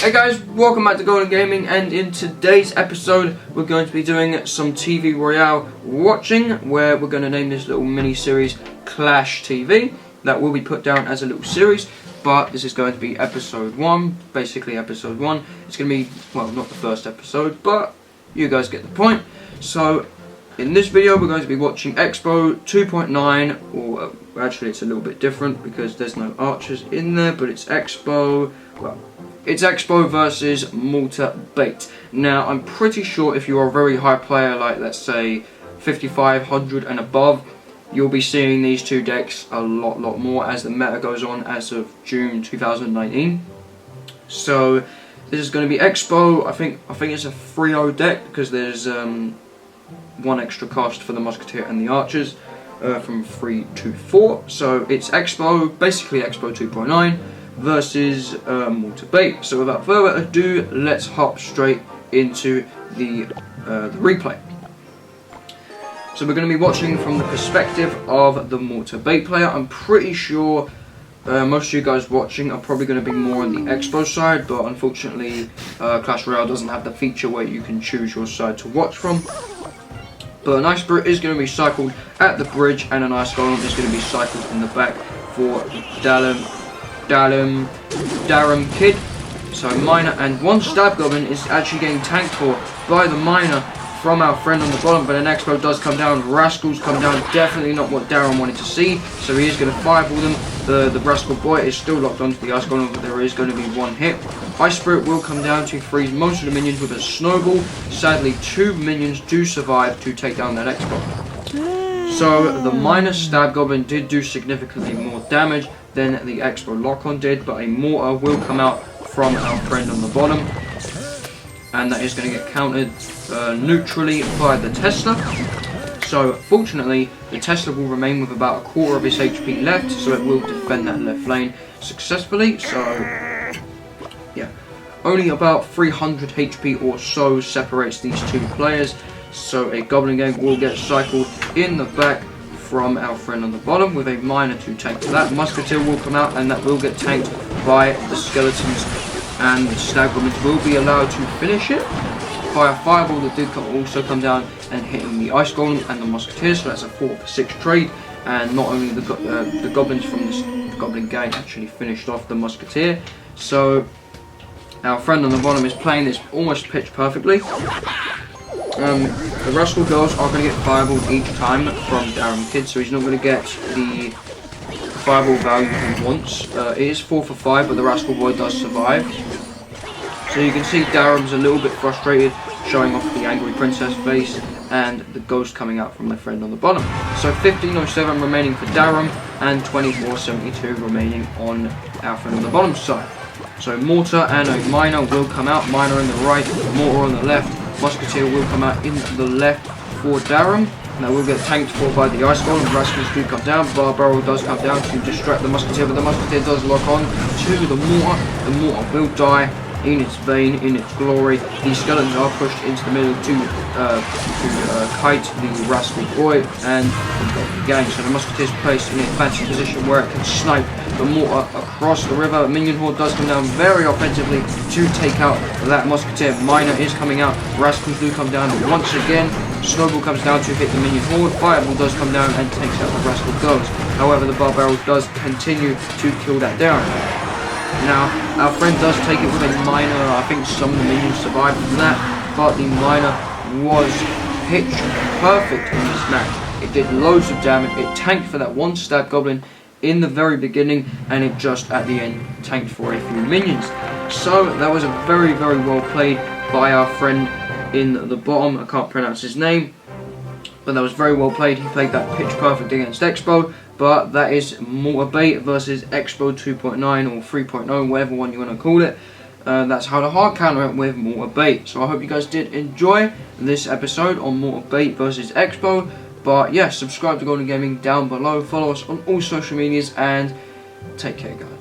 Hey guys, welcome back to Golden Gaming, and in today's episode we're going to be doing some TV Royale watching, where we're going to name this little mini-series Clash TV. That will be put down as a little series, but this is going to be episode 1, basically episode 1. It's going to be, well, not the first episode, but you guys get the point. So, in this video we're going to be watching Xbow 2.9, or actually it's a little bit different because there's no archers in there, but it's Xbow, well, it's Xbow versus Mortar Bait. Now, I'm pretty sure if you're a very high player, like let's say 5500 and above, you'll be seeing these two decks a lot more as the meta goes on as of June 2019. So this is going to be Xbow. I think it's a 3-0 deck because there's one extra cost for the Musketeer and the Archers from 3 to 4. So it's Xbow, basically Xbow 2.9 versus Mortar Bait. So without further ado, let's hop straight into the replay. So we're going to be watching from the perspective of the Mortar Bait player. I'm pretty sure most of you guys watching are probably going to be more on the Xbow side, but unfortunately Clash Royale doesn't have the feature where you can choose your side to watch from. But an Ice Spirit is going to be cycled at the bridge, and an Ice Golem is going to be cycled in the back for Darum Kid. So Miner, and one Stab Goblin is actually getting tanked for by the Miner from our friend on the bottom, but an Xbow does come down. Rascals come down, definitely not what Darum wanted to see, so he is going to fireball them. The Rascal Boy is still locked onto the Ice Golem, but there is going to be one hit. Ice Spirit will come down to freeze most of the minions with a snowball. Sadly, 2 minions do survive to take down that Xbow. So the Miner Stab Goblin did do significantly more damage than the Xbow Lock-On did, but a Mortar will come out from our friend on the bottom, and that is going to get countered neutrally by the Tesla. So fortunately, the Tesla will remain with about a quarter of its HP left, so it will defend that left lane successfully. So yeah, only about 300 HP or so separates these two players. So a Goblin Gang will get cycled in the back from our friend on the bottom with a Miner to tank for that. Musketeer will come out, and that will get tanked by the Skeletons, and the Stag Goblins will be allowed to finish it by a Fireball that did also come down and hitting the Ice Golem and the Musketeer. So that's a 4 for 6 trade, and not only the Goblins from this Goblin Gang actually finished off the Musketeer. So our friend on the bottom is playing this almost pitch perfectly. The Rascal Girls are going to get Fireball each time from Darum Kid, so he's not going to get the Fireball value he wants. It is 4 for 5, but the Rascal Boy does survive. So you can see Darum's a little bit frustrated, showing off the Angry Princess face, and the Ghost coming out from my friend on the bottom. So 1507 remaining for Darum, and 2472 remaining on our friend on the bottom side. So Mortar and a Miner will come out, Miner on the right, Mortar on the left. Musketeer will come out in the left for Darum, and that will get tanked for by the Ice Golem. Rascals do come down, Barbarrel does come down to distract the Musketeer, but the Musketeer does lock on to the Mortar. The Mortar will die in its vein, in its glory. The Skeletons are pushed into the middle to kite the Rascal Boy and the Gang. So the Musketeer is placed in a fancy position where it can snipe the Mortar across the river. Minion Horde does come down very offensively to take out that Musketeer. Miner is coming out. Rascals do come down once again. Snowball comes down to hit the Minion Horde. Fireball does come down and takes out the Rascal Girls. However, the Barbarrel does continue to kill that down. Now, our friend does take it with a Miner. I think some of the minions survived from that, but the Miner was pitch perfect in this match. It did loads of damage. It tanked for that one Stab Goblin in the very beginning, and it just at the end tanked for a few minions. So that was a very well played by our friend in the bottom. I can't pronounce his name, but that was very well played. He played that pitch perfect against Xbow. But that is Mortar Bait versus Xbow 2.9 or 3.0, whatever one you want to call it. That's how to hard counter it with Mortar Bait. So I hope you guys did enjoy this episode on Mortar Bait versus Xbow. But yeah, subscribe to Golden Gaming down below. Follow us on all social medias, and take care, guys.